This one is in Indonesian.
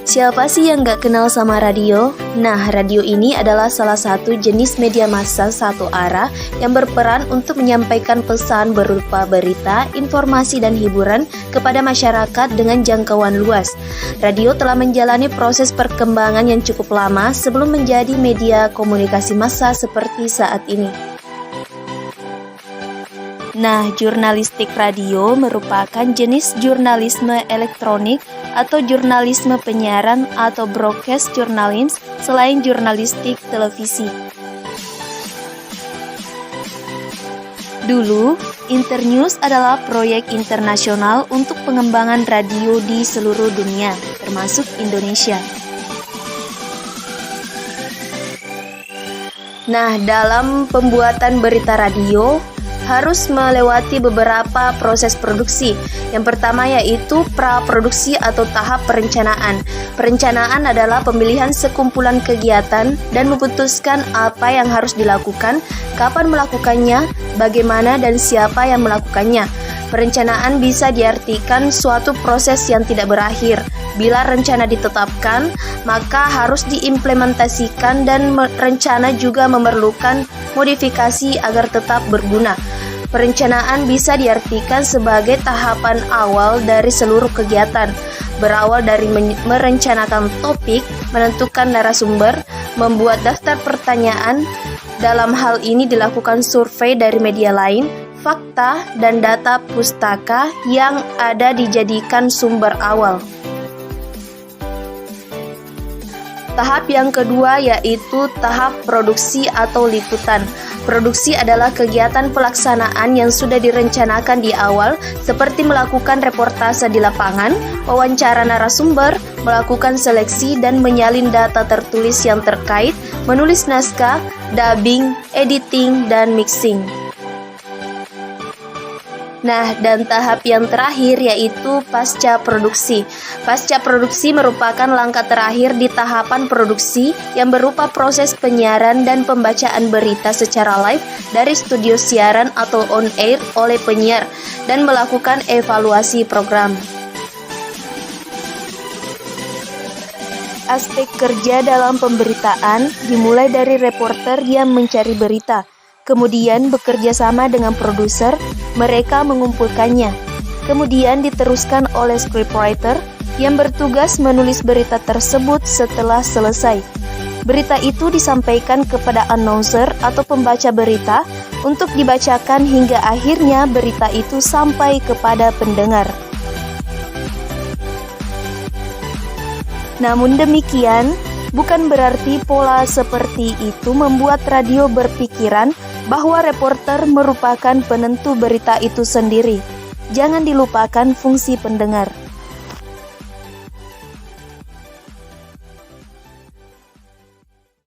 Siapa sih yang gak kenal sama radio? Nah, radio ini adalah salah satu jenis media massa satu arah yang berperan untuk menyampaikan pesan berupa berita, informasi, dan hiburan kepada masyarakat dengan jangkauan luas. Radio telah menjalani proses perkembangan yang cukup lama sebelum menjadi media komunikasi massa seperti saat ini. Nah, jurnalistik radio merupakan jenis jurnalisme elektronik atau jurnalisme penyiaran atau broadcast journalism selain jurnalistik televisi. Dulu, Internews adalah proyek internasional untuk pengembangan radio di seluruh dunia, termasuk Indonesia. Nah, dalam pembuatan berita radio, harus melewati beberapa proses produksi. Yang pertama yaitu praproduksi atau tahap perencanaan. Perencanaan adalah pemilihan sekumpulan kegiatan dan memutuskan apa yang harus dilakukan, kapan melakukannya, bagaimana dan siapa yang melakukannya. Perencanaan bisa diartikan suatu proses yang tidak berakhir. Bila rencana ditetapkan, maka harus diimplementasikan dan rencana juga memerlukan modifikasi agar tetap berguna. Perencanaan bisa diartikan sebagai tahapan awal dari seluruh kegiatan, berawal dari merencanakan topik, menentukan narasumber, membuat daftar pertanyaan. Dalam hal ini dilakukan survei dari media lain, fakta, dan data pustaka yang ada dijadikan sumber awal. Tahap yang kedua yaitu tahap produksi atau liputan. Produksi adalah kegiatan pelaksanaan yang sudah direncanakan di awal, seperti melakukan reportase di lapangan, wawancara narasumber, melakukan seleksi dan menyalin data tertulis yang terkait, menulis naskah, dubbing, editing, dan mixing. Nah, dan tahap yang terakhir yaitu pasca produksi. Pasca produksi merupakan langkah terakhir di tahapan produksi yang berupa proses penyiaran dan pembacaan berita secara live dari studio siaran atau on air oleh penyiar dan melakukan evaluasi program. Aspek kerja dalam pemberitaan dimulai dari reporter yang mencari berita. Kemudian bekerja sama dengan produser, mereka mengumpulkannya. Kemudian diteruskan oleh scriptwriter yang bertugas menulis berita tersebut setelah selesai. Berita itu disampaikan kepada announcer atau pembaca berita untuk dibacakan hingga akhirnya berita itu sampai kepada pendengar. Namun demikian, bukan berarti pola seperti itu membuat radio berpikiran bahwa reporter merupakan penentu berita itu sendiri. Jangan dilupakan fungsi pendengar.